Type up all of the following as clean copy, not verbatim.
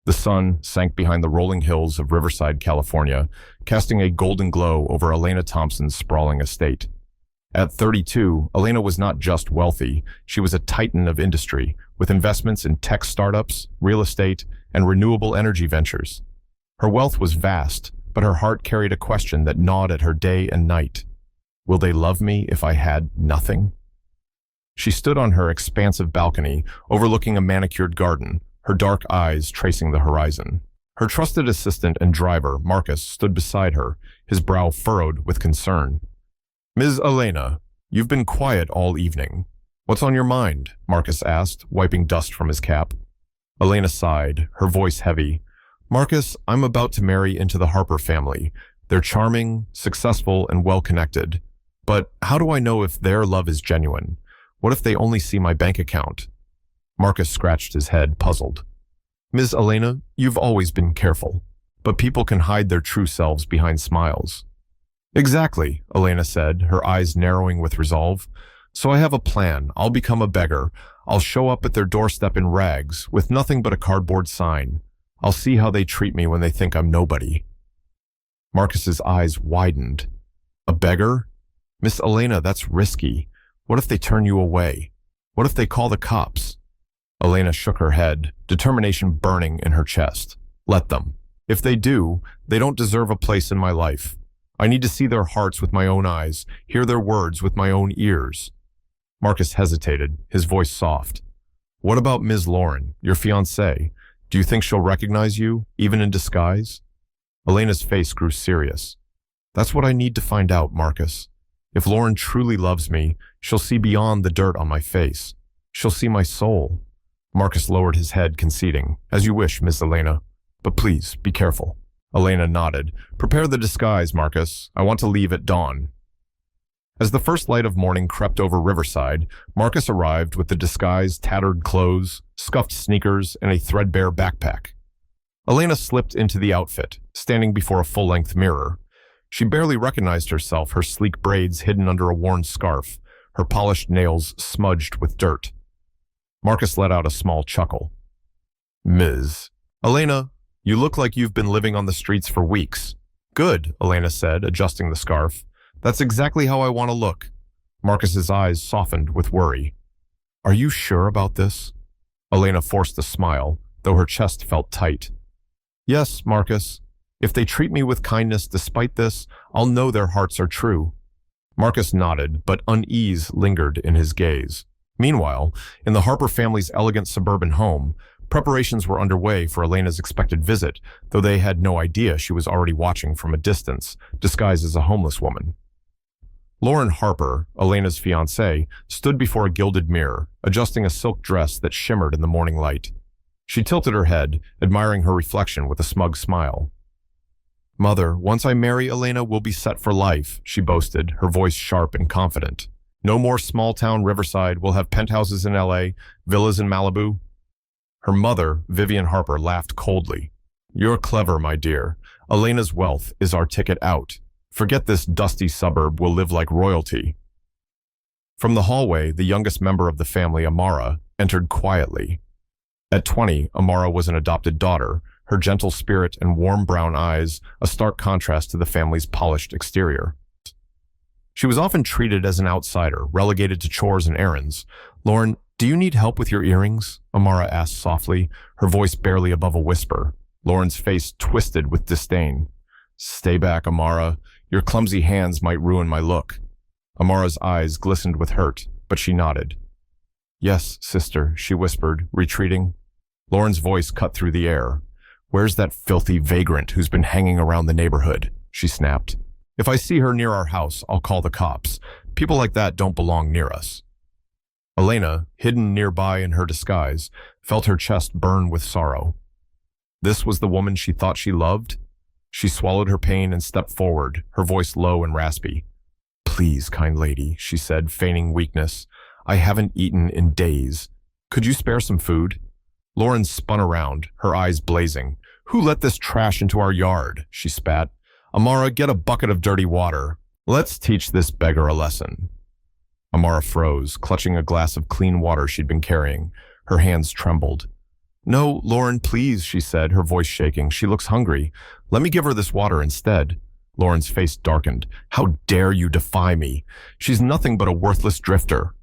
The sun sank behind the rolling hills of Riverside, California, casting a golden glow over Elena Thompson's sprawling estate. At 32, Elena was not just wealthy, she was a titan of industry, with investments in tech startups, real estate, and renewable energy ventures. Her wealth was vast, but her heart carried a question that gnawed at her day and night. Will they love me if I had nothing? She stood on her expansive balcony, overlooking a manicured garden, her dark eyes tracing the horizon. Her trusted assistant and driver, Marcus, stood beside her, his brow furrowed with concern. "Ms. Elena, you've been quiet all evening. What's on your mind?" Marcus asked, wiping dust from his cap. Elena sighed, her voice heavy. "Marcus, I'm about to marry into the Harper family. They're charming, successful, and well-connected. But how do I know if their love is genuine? What if they only see my bank account?" Marcus scratched his head, puzzled. "Ms. Elena, you've always been careful, but people can hide their true selves behind smiles." "Exactly," Elena said, her eyes narrowing with resolve. "So I have a plan. I'll become a beggar. I'll show up at their doorstep in rags, with nothing but a cardboard sign. I'll see how they treat me when they think I'm nobody." Marcus's eyes widened. "A beggar? Miss Elena, that's risky. What if they turn you away? What if they call the cops?" Elena shook her head, determination burning in her chest. "Let them. If they do, they don't deserve a place in my life. I need to see their hearts with my own eyes, hear their words with my own ears." Marcus hesitated, his voice soft. "What about Ms. Lauren, your fiancée? Do you think she'll recognize you, even in disguise?" Elena's face grew serious. "That's what I need to find out, Marcus. If Lauren truly loves me, she'll see beyond the dirt on my face. She'll see my soul." Marcus lowered his head, conceding, "As you wish, Miss Elena. But please, be careful." Elena nodded. "Prepare the disguise, Marcus. I want to leave at dawn." As the first light of morning crept over Riverside, Marcus arrived with the disguise's tattered clothes, scuffed sneakers, and a threadbare backpack. Elena slipped into the outfit, standing before a full-length mirror. She barely recognized herself, her sleek braids hidden under a worn scarf, her polished nails smudged with dirt. Marcus let out a small chuckle. "Ms. Elena, you look like you've been living on the streets for weeks." "Good," Elena said, adjusting the scarf. "That's exactly how I want to look." Marcus's eyes softened with worry. "Are you sure about this?" Elena forced a smile, though her chest felt tight. "Yes, Marcus. If they treat me with kindness despite this, I'll know their hearts are true." Marcus nodded, but unease lingered in his gaze. Meanwhile, in the Harper family's elegant suburban home, preparations were underway for Elena's expected visit, though they had no idea she was already watching from a distance, disguised as a homeless woman. Lauren Harper, Elena's fiancée, stood before a gilded mirror, adjusting a silk dress that shimmered in the morning light. She tilted her head, admiring her reflection with a smug smile. "Mother, once I marry Elena, we'll be set for life," she boasted, her voice sharp and confident. "No more small-town Riverside. We'll have penthouses in LA, villas in Malibu." Her mother, Vivian Harper, laughed coldly. "You're clever, my dear. Elena's wealth is our ticket out. Forget this dusty suburb, we'll live like royalty." From the hallway, the youngest member of the family, Amara, entered quietly. At 20, Amara was an adopted daughter, her gentle spirit and warm brown eyes a stark contrast to the family's polished exterior. She was often treated as an outsider, relegated to chores and errands. "Lauren, do you need help with your earrings?" Amara asked softly, her voice barely above a whisper. Lauren's face twisted with disdain. "Stay back, Amara. Your clumsy hands might ruin my look." Amara's eyes glistened with hurt, but she nodded. "Yes, sister," she whispered, retreating. Lauren's voice cut through the air. "Where's that filthy vagrant who's been hanging around the neighborhood?" she snapped. "If I see her near our house, I'll call the cops. People like that don't belong near us." Elena, hidden nearby in her disguise, felt her chest burn with sorrow. This was the woman she thought she loved? She swallowed her pain and stepped forward, her voice low and raspy. "Please, kind lady," she said, feigning weakness. "I haven't eaten in days. Could you spare some food?" Lauren spun around, her eyes blazing. "Who let this trash into our yard?" she spat. "Amara, get a bucket of dirty water. Let's teach this beggar a lesson." Amara froze, clutching a glass of clean water she'd been carrying. Her hands trembled. No, Lauren, please, she said, her voice shaking. She looks hungry. Let me give her this water instead. Lauren's face darkened. How dare you defy me? She's nothing but a worthless drifter.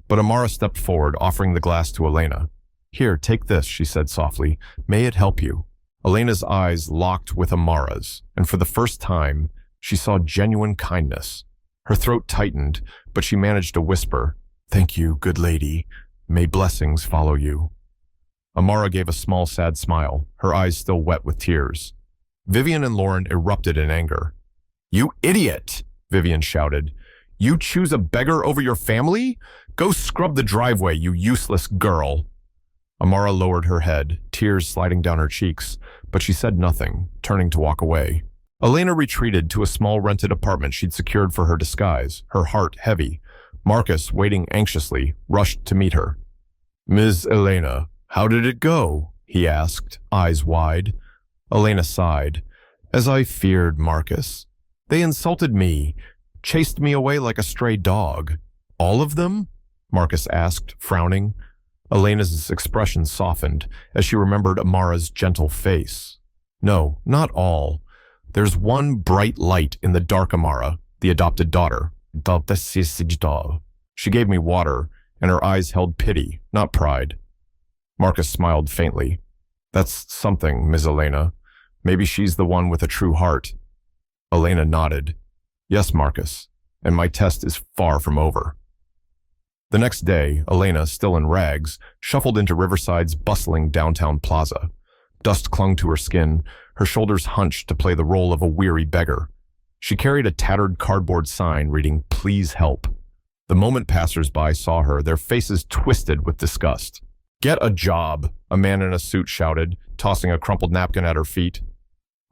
But Amara stepped forward, offering the glass to Elena. Here, take this, she said softly. May it help you. Elena's eyes locked with Amara's, and for the first time, she saw genuine kindness. Her throat tightened, but she managed to whisper, Thank you, good lady. May blessings follow you. Amara gave a small, sad smile, her eyes still wet with tears. Vivian and Lauren erupted in anger. You idiot, Vivian shouted. You choose a beggar over your family? Go scrub the driveway, you useless girl. Amara lowered her head, tears sliding down her cheeks, but she said nothing, turning to walk away. Elena retreated to a small rented apartment she'd secured for her disguise, her heart heavy. Marcus, waiting anxiously, rushed to meet her. Ms. Elena, how did it go? He asked, eyes wide. Elena sighed. As I feared, Marcus. They insulted me, chased me away like a stray dog. All of them? Marcus asked, frowning. Elena's expression softened as she remembered Amara's gentle face. No, not all. There's one bright light in the dark, Amara, the adopted daughter. She gave me water, and her eyes held pity, not pride. Marcus smiled faintly. That's something, Ms. Elena. Maybe she's the one with a true heart. Elena nodded. Yes, Marcus, and my test is far from over. The next day, Elena, still in rags, shuffled into Riverside's bustling downtown plaza. Dust clung to her skin, her shoulders hunched to play the role of a weary beggar. She carried a tattered cardboard sign reading, Please help. The moment passers-by saw her, their faces twisted with disgust. Get a job, a man in a suit shouted, tossing a crumpled napkin at her feet.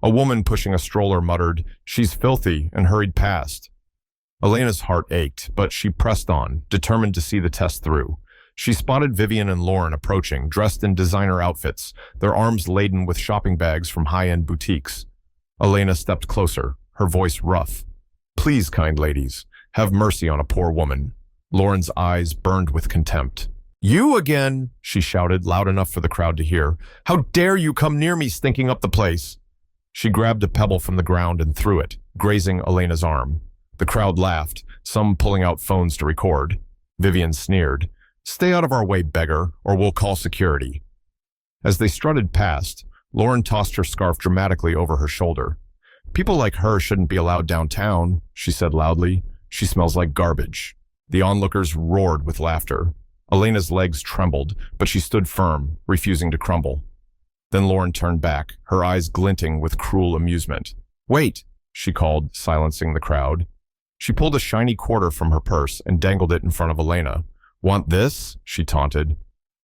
A woman pushing a stroller muttered, She's filthy, and hurried past. Elena's heart ached, but she pressed on, determined to see the test through. She spotted Vivian and Lauren approaching, dressed in designer outfits, their arms laden with shopping bags from high-end boutiques. Elena stepped closer, her voice rough. Please, kind ladies, have mercy on a poor woman. Lauren's eyes burned with contempt. You again, she shouted, loud enough for the crowd to hear. How dare you come near me, stinking up the place? She grabbed a pebble from the ground and threw it, grazing Elena's arm. The crowd laughed, some pulling out phones to record. Vivian sneered. Stay out of our way, beggar, or we'll call security. As they strutted past, Lauren tossed her scarf dramatically over her shoulder. People like her shouldn't be allowed downtown, she said loudly. She smells like garbage. The onlookers roared with laughter. Elena's legs trembled, but she stood firm, refusing to crumble. Then Lauren turned back, her eyes glinting with cruel amusement. Wait, she called, silencing the crowd. She pulled a shiny quarter from her purse and dangled it in front of Elena. Want this? She taunted.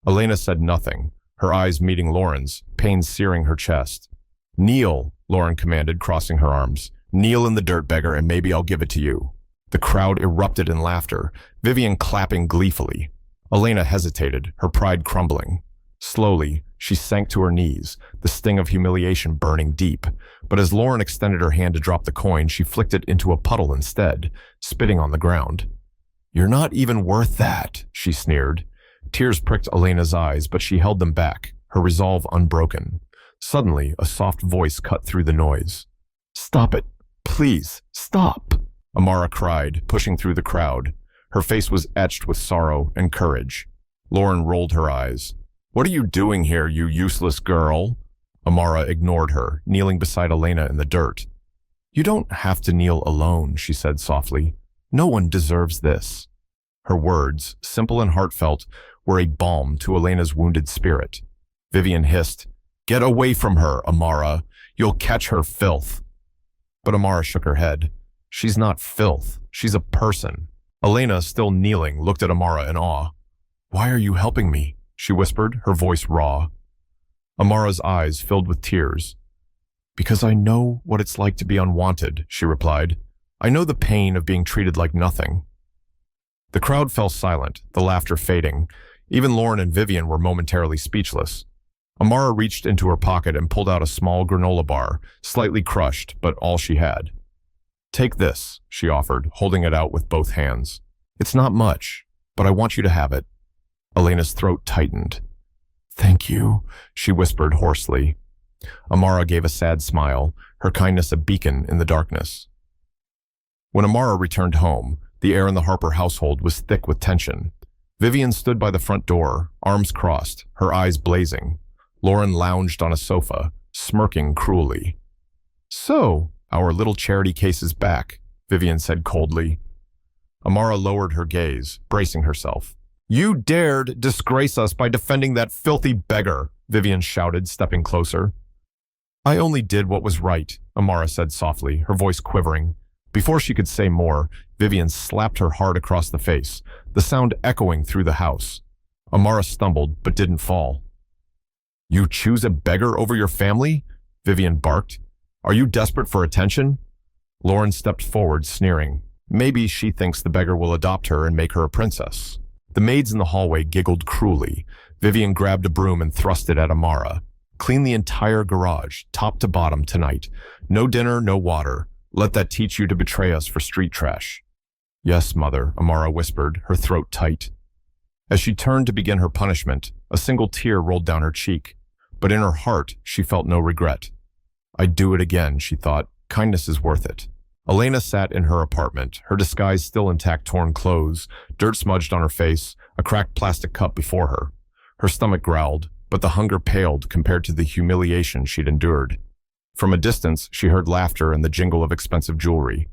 Elena said nothing, her eyes meeting Lauren's, pain searing her chest. Kneel, Lauren commanded, crossing her arms. Kneel in the dirt, beggar, and maybe I'll give it to you. The crowd erupted in laughter, Vivian clapping gleefully. Elena hesitated, her pride crumbling. Slowly, she sank to her knees, the sting of humiliation burning deep. But as Lauren extended her hand to drop the coin, she flicked it into a puddle instead, spitting on the ground. You're not even worth that, she sneered. Tears pricked Elena's eyes, but she held them back, her resolve unbroken. Suddenly, a soft voice cut through the noise. Stop it. Please, stop, Amara cried, pushing through the crowd. Her face was etched with sorrow and courage. Lauren rolled her eyes. What are you doing here, you useless girl? Amara ignored her, kneeling beside Elena in the dirt. You don't have to kneel alone, she said softly. No one deserves this. Her words, simple and heartfelt, were a balm to Elena's wounded spirit. Vivian hissed, Get away from her, Amara. You'll catch her filth. But Amara shook her head. She's not filth. She's a person. Elena, still kneeling, looked at Amara in awe. Why are you helping me? She whispered, her voice raw. Amara's eyes filled with tears. Because I know what it's like to be unwanted, she replied. I know the pain of being treated like nothing. The crowd fell silent, the laughter fading. Even Lauren and Vivian were momentarily speechless. Amara reached into her pocket and pulled out a small granola bar, slightly crushed, but all she had. Take this, she offered, holding it out with both hands. It's not much, but I want you to have it. Elena's throat tightened. Thank you, she whispered hoarsely. Amara gave a sad smile, her kindness a beacon in the darkness. When Amara returned home, the air in the Harper household was thick with tension. Vivian stood by the front door, arms crossed, her eyes blazing. Lauren lounged on a sofa, smirking cruelly. "So, our little charity case is back," Vivian said coldly. Amara lowered her gaze, bracing herself. "You dared disgrace us by defending that filthy beggar," Vivian shouted, stepping closer. "I only did what was right," Amara said softly, her voice quivering. Before she could say more, Vivian slapped her hard across the face, the sound echoing through the house. Amara stumbled, but didn't fall. "You choose a beggar over your family?" Vivian barked. "Are you desperate for attention?" Lauren stepped forward, sneering. Maybe she thinks the beggar will adopt her and make her a princess. The maids in the hallway giggled cruelly. Vivian grabbed a broom and thrust it at Amara. "Clean the entire garage, top to bottom, tonight. No dinner, no water. Let that teach you to betray us for street trash." "Yes, mother," Amara whispered, her throat tight. As she turned to begin her punishment, a single tear rolled down her cheek. But in her heart, she felt no regret. "I'd do it again," she thought. "Kindness is worth it." Elena sat in her apartment, her disguise still intact torn clothes, dirt smudged on her face, a cracked plastic cup before her. Her stomach growled, but the hunger paled compared to the humiliation she'd endured. From a distance, she heard laughter and the jingle of expensive jewelry.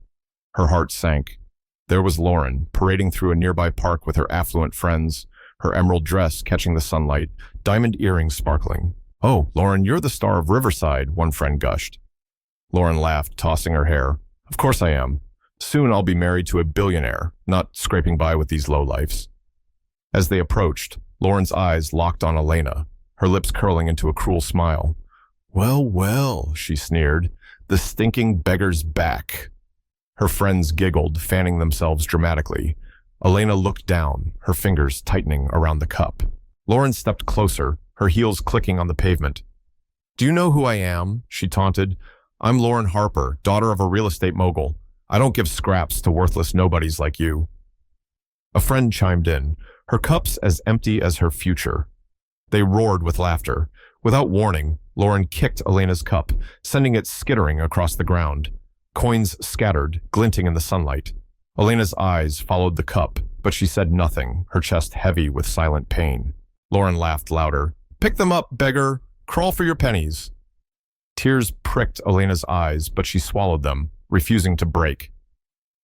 Her heart sank. There was Lauren, parading through a nearby park with her affluent friends, her emerald dress catching the sunlight, diamond earrings sparkling. "Oh, Lauren, you're the star of Riverside," one friend gushed. Lauren laughed, tossing her hair. "Of course I am. Soon I'll be married to a billionaire, not scraping by with these lowlifes." As they approached, Lauren's eyes locked on Elena, her lips curling into a cruel smile. "Well, well," she sneered, "the stinking beggar's back." Her friends giggled, fanning themselves dramatically. Elena looked down, her fingers tightening around the cup. Lauren stepped closer, her heels clicking on the pavement. "Do you know who I am?" she taunted. "I'm Lauren Harper, daughter of a real estate mogul. I don't give scraps to worthless nobodies like you." A friend chimed in, her cups as empty as her future. They roared with laughter. Without warning, Lauren kicked Elena's cup, sending it skittering across the ground. Coins scattered, glinting in the sunlight. Elena's eyes followed the cup, but she said nothing, her chest heavy with silent pain. Lauren laughed louder. "Pick them up, beggar! Crawl for your pennies!" Tears pricked Elena's eyes, but she swallowed them, refusing to break.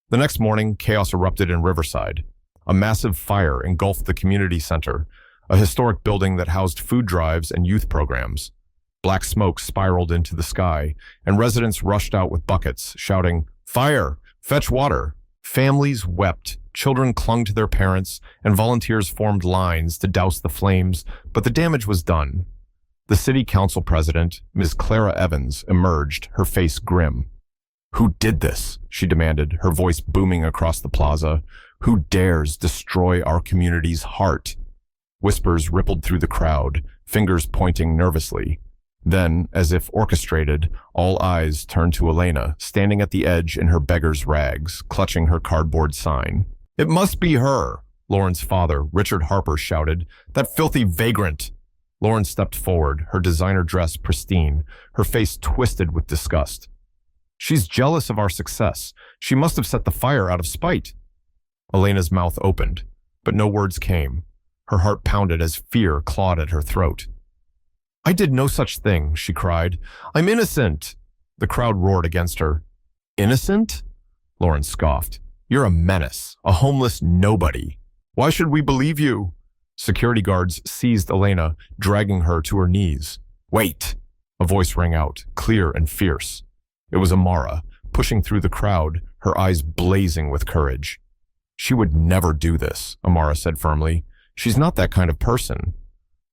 The next morning, chaos erupted in Riverside. A massive fire engulfed the community center, a historic building that housed food drives and youth programs. Black smoke spiraled into the sky, and residents rushed out with buckets, shouting, "Fire! Fetch water!" Families wept, children clung to their parents, and volunteers formed lines to douse the flames, but the damage was done. The city council president, Ms. Clara Evans, emerged, her face grim. "Who did this?" she demanded, her voice booming across the plaza. "Who dares destroy our community's heart?" Whispers rippled through the crowd, fingers pointing nervously. Then, as if orchestrated, all eyes turned to Elena, standing at the edge in her beggar's rags, clutching her cardboard sign. "It must be her!" Lauren's father, Richard Harper, shouted. "That filthy vagrant!" Lauren stepped forward, her designer dress pristine, her face twisted with disgust. "She's jealous of our success. She must have set the fire out of spite." Elena's mouth opened, but no words came. Her heart pounded as fear clawed at her throat. "I did no such thing," she cried. "I'm innocent!" The crowd roared against her. "Innocent?" Lauren scoffed. "You're a menace, a homeless nobody. Why should we believe you?" Security guards seized Elena, dragging her to her knees. "Wait!" A voice rang out, clear and fierce. It was Amara, pushing through the crowd, her eyes blazing with courage. "She would never do this," Amara said firmly. "She's not that kind of person."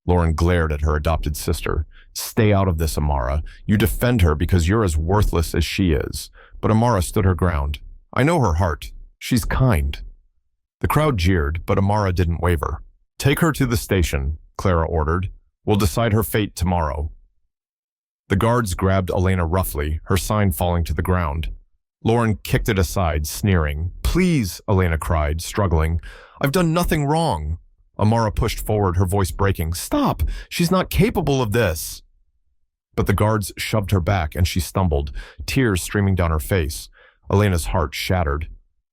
Lauren glared at her adopted sister. "Stay out of this, Amara. You defend her because you're as worthless as she is." But Amara stood her ground. "I know her heart. She's kind." The crowd jeered, but Amara didn't waver. "Take her to the station," Clara ordered. "We'll decide her fate tomorrow." The guards grabbed Elena roughly, her sign falling to the ground. Lauren kicked it aside, sneering. "Please," Elena cried, struggling. "I've done nothing wrong." Amara pushed forward, her voice breaking. Stop! She's not capable of this! But the guards shoved her back and she stumbled, tears streaming down her face. Elena's heart shattered.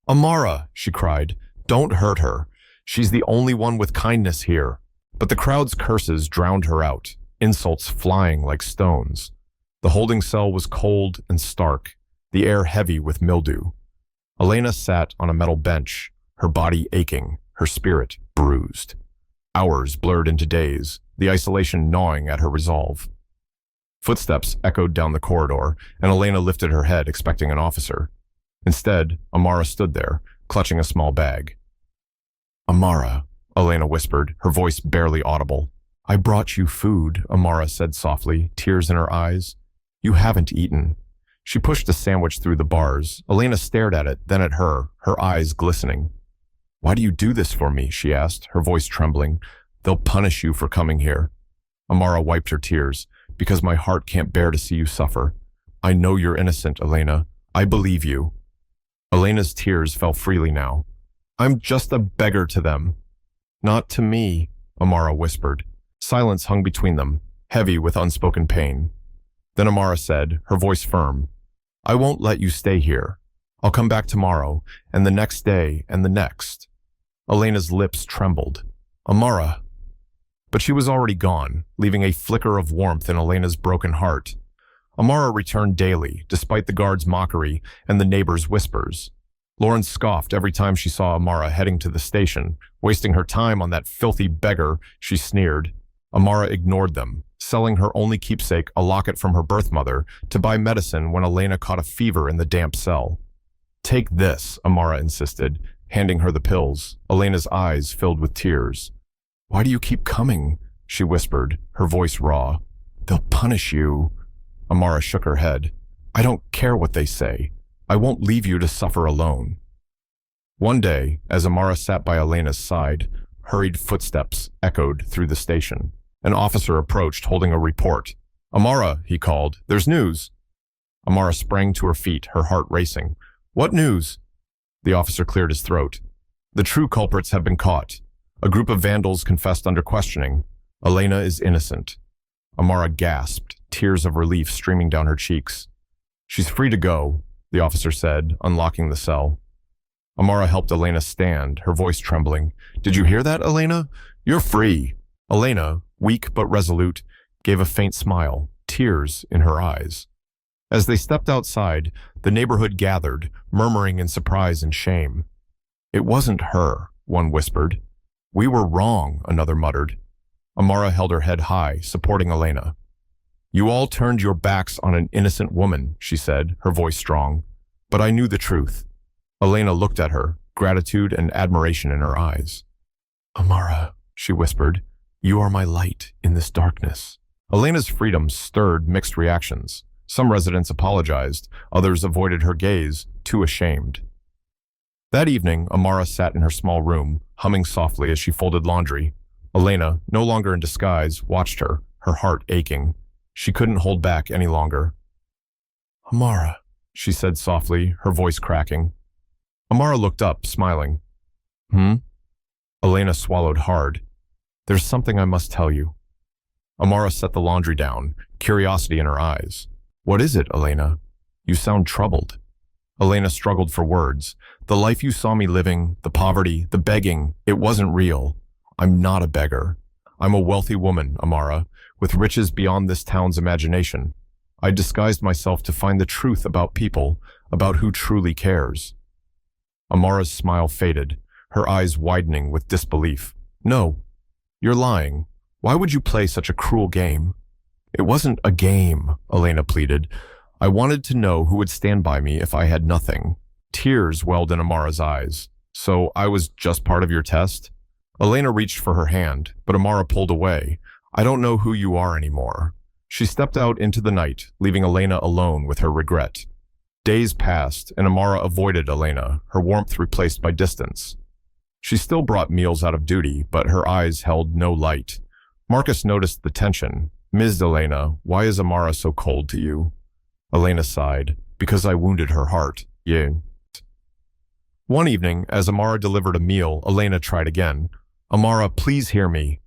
Amara, she cried, don't hurt her. She's the only one with kindness here. But the crowd's curses drowned her out, insults flying like stones. The holding cell was cold and stark, the air heavy with mildew. Elena sat on a metal bench, her body aching, her spirit bruised. Hours blurred into days, the isolation gnawing at her resolve. Footsteps echoed down the corridor, and Elena lifted her head, expecting an officer. Instead, Amara stood there, clutching a small bag. Amara, Elena whispered, her voice barely audible. I brought you food, Amara said softly, tears in her eyes. You haven't eaten. She pushed a sandwich through the bars. Elena stared at it, then at her eyes glistening. Why do you do this for me? She asked, her voice trembling. They'll punish you for coming here. Amara wiped her tears. Because my heart can't bear to see you suffer. I know you're innocent, Elena. I believe you. Elena's tears fell freely now. I'm just a beggar to them. Not to me, Amara whispered. Silence hung between them, heavy with unspoken pain. Then Amara said, her voice firm, I won't let you stay here. I'll come back tomorrow, and the next day, and the next. Elena's lips trembled. Amara. But she was already gone, leaving a flicker of warmth in Elena's broken heart. Amara returned daily, despite the guards' mockery and the neighbors' whispers. Lauren scoffed every time she saw Amara heading to the station, wasting her time on that filthy beggar, she sneered. Amara ignored them, selling her only keepsake, a locket from her birth mother, to buy medicine when Elena caught a fever in the damp cell. Take this, Amara insisted, handing her the pills. Elena's eyes filled with tears. Why do you keep coming? She whispered, her voice raw. They'll punish you. Amara shook her head. I don't care what they say. I won't leave you to suffer alone. One day, as Amara sat by Elena's side, hurried footsteps echoed through the station. An officer approached, holding a report. Amara, he called, there's news. Amara sprang to her feet, her heart racing. What news? The officer cleared his throat. The true culprits have been caught. A group of vandals confessed under questioning. Elena is innocent. Amara gasped, tears of relief streaming down her cheeks. She's free to go, the officer said, unlocking the cell. Amara helped Elena stand, her voice trembling. Did you hear that, Elena? You're free. Elena, weak but resolute, gave a faint smile, tears in her eyes. As they stepped outside, the neighborhood gathered, murmuring in surprise and shame. It wasn't her, one whispered. We were wrong, another muttered. Amara held her head high, supporting Elena. You all turned your backs on an innocent woman, she said, her voice strong. But I knew the truth. Elena looked at her, gratitude and admiration in her eyes. Amara, she whispered, you are my light in this darkness. Elena's freedom stirred mixed reactions. Some residents apologized, others avoided her gaze, too ashamed. That evening, Amara sat in her small room, humming softly as she folded laundry. Elena, no longer in disguise, watched her, her heart aching. She couldn't hold back any longer. Amara, she said softly, her voice cracking. Amara looked up, smiling. Elena swallowed hard. There's something I must tell you. Amara set the laundry down, curiosity in her eyes. What is it, Elena? You sound troubled. Elena struggled for words. The life you saw me living, the poverty, the begging, it wasn't real. I'm not a beggar. I'm a wealthy woman, Amara, with riches beyond this town's imagination. I disguised myself to find the truth about people, about who truly cares. Amara's smile faded, her eyes widening with disbelief. No, you're lying. Why would you play such a cruel game? It wasn't a game, Elena pleaded. I wanted to know who would stand by me if I had nothing. Tears welled in Amara's eyes. So I was just part of your test? Elena reached for her hand, but Amara pulled away. I don't know who you are anymore. She stepped out into the night, leaving Elena alone with her regret. Days passed, and Amara avoided Elena, her warmth replaced by distance. She still brought meals out of duty, but her eyes held no light. Marcus noticed the tension. Ms. Elena, why is Amara so cold to you? Elena sighed. Because I wounded her heart. Yeah. One evening, as Amara delivered a meal, Elena tried again. Amara, please hear me.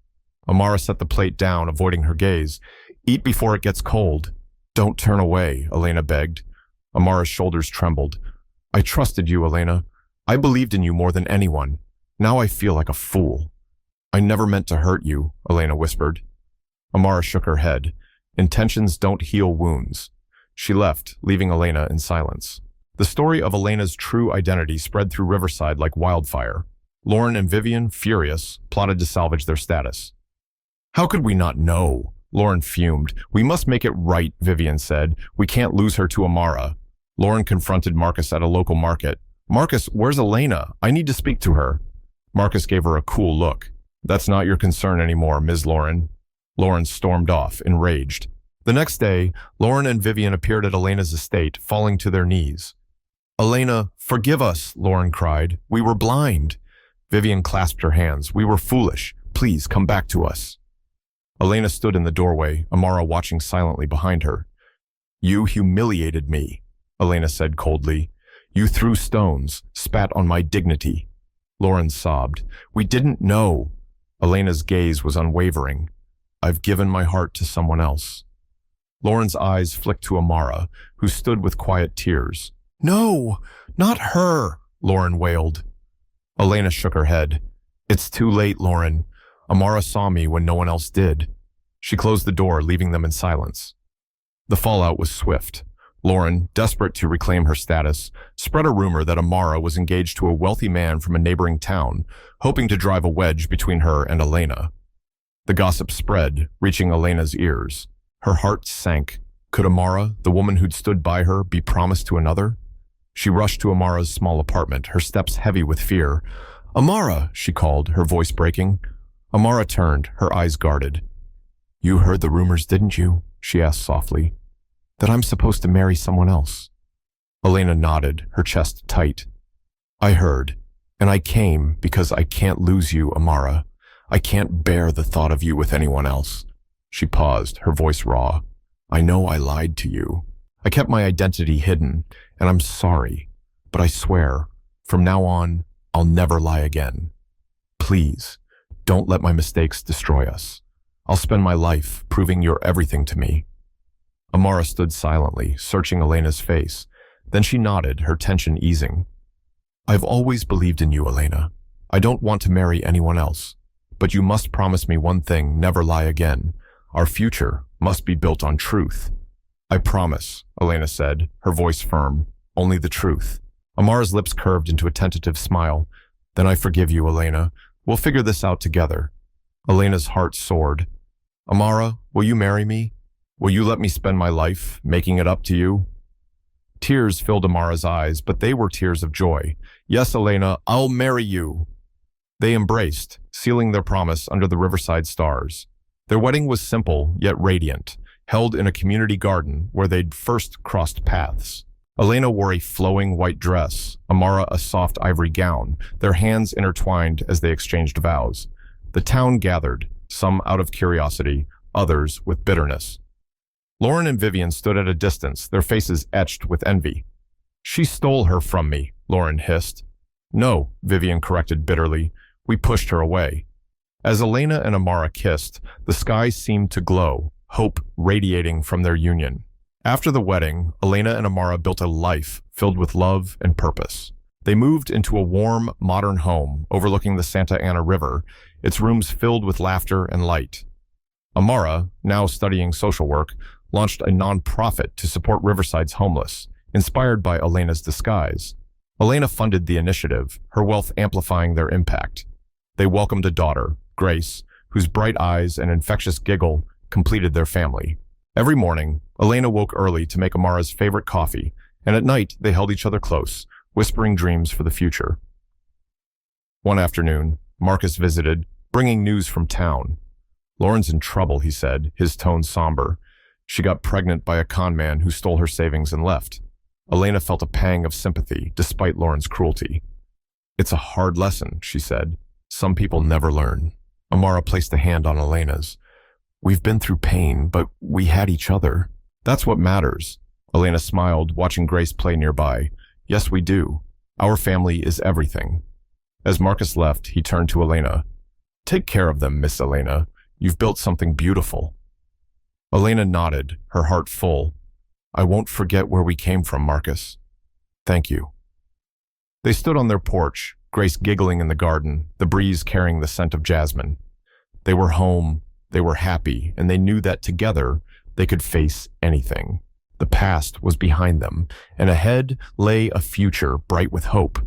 Amara set the plate down, avoiding her gaze. Eat before it gets cold. Don't turn away, Elena begged. Amara's shoulders trembled. I trusted you, Elena. I believed in you more than anyone. Now I feel like a fool. I never meant to hurt you, Elena whispered. Amara shook her head. Intentions don't heal wounds. She left, leaving Elena in silence. The story of Elena's true identity spread through Riverside like wildfire. Lauren and Vivian, furious, plotted to salvage their status. How could we not know? Lauren fumed. We must make it right, Vivian said. We can't lose her to Amara. Lauren confronted Marcus at a local market. Marcus, where's Elena? I need to speak to her. Marcus gave her a cool look. That's not your concern anymore, Ms. Lauren. Lauren stormed off, enraged. The next day, Lauren and Vivian appeared at Elena's estate, falling to their knees. Elena, forgive us, Lauren cried. We were blind. Vivian clasped her hands. We were foolish. Please come back to us. Elena stood in the doorway, Amara watching silently behind her. You humiliated me, Elena said coldly. You threw stones, spat on my dignity. Lauren sobbed. We didn't know. Elena's gaze was unwavering. I've given my heart to someone else. Lauren's eyes flicked to Amara, who stood with quiet tears. No, not her, Lauren wailed. Elena shook her head. It's too late, Lauren. Amara saw me when no one else did. She closed the door, leaving them in silence. The fallout was swift. Lauren, desperate to reclaim her status, spread a rumor that Amara was engaged to a wealthy man from a neighboring town, hoping to drive a wedge between her and Elena. The gossip spread, reaching Elena's ears. Her heart sank. Could Amara, the woman who'd stood by her, be promised to another? She rushed to Amara's small apartment, her steps heavy with fear. Amara, she called, her voice breaking. Amara turned, her eyes guarded. You heard the rumors, didn't you? She asked softly. That I'm supposed to marry someone else. Elena nodded, her chest tight. I heard, and I came because I can't lose you, Amara. I can't bear the thought of you with anyone else. She paused, her voice raw. I know I lied to you. I kept my identity hidden, and I'm sorry. But I swear, from now on, I'll never lie again. Please, don't let my mistakes destroy us. I'll spend my life proving you're everything to me. Amara stood silently, searching Elena's face. Then she nodded, her tension easing. I've always believed in you, Elena. I don't want to marry anyone else. But you must promise me one thing, never lie again. Our future must be built on truth. I promise, Elena said, her voice firm. Only the truth. Amara's lips curved into a tentative smile. Then I forgive you, Elena. We'll figure this out together. Elena's heart soared. Amara, will you marry me? Will you let me spend my life making it up to you? Tears filled Amara's eyes, but they were tears of joy. Yes, Elena, I'll marry you. They embraced, sealing their promise under the Riverside stars. Their wedding was simple, yet radiant, held in a community garden where they'd first crossed paths. Elena wore a flowing white dress, Amara a soft ivory gown, their hands intertwined as they exchanged vows. The town gathered, some out of curiosity, others with bitterness. Lauren and Vivian stood at a distance, their faces etched with envy. She stole her from me, Lauren hissed. No, Vivian corrected bitterly. We pushed her away. As Elena and Amara kissed, the sky seemed to glow, hope radiating from their union. After the wedding, Elena and Amara built a life filled with love and purpose. They moved into a warm, modern home overlooking the Santa Ana River, its rooms filled with laughter and light. Amara, now studying social work, launched a non-profit to support Riverside's homeless, inspired by Elena's disguise. Elena funded the initiative, her wealth amplifying their impact. They welcomed a daughter, Grace, whose bright eyes and infectious giggle completed their family. Every morning, Elena woke early to make Amara's favorite coffee, and at night they held each other close, whispering dreams for the future. One afternoon, Marcus visited, bringing news from town. Lauren's in trouble, he said, his tone somber. She got pregnant by a con man who stole her savings and left. Elena felt a pang of sympathy, despite Lauren's cruelty. It's a hard lesson, she said. Some people never learn. Amara placed a hand on Elena's. We've been through pain, but we had each other. That's what matters. Elena smiled, watching Grace play nearby. Yes, we do. Our family is everything. As Marcus left, he turned to Elena. Take care of them, Miss Elena. You've built something beautiful. Elena nodded, her heart full. I won't forget where we came from, Marcus. Thank you. They stood on their porch, Grace giggling in the garden, the breeze carrying the scent of jasmine. They were home, they were happy, and they knew that together they could face anything. The past was behind them, and ahead lay a future bright with hope.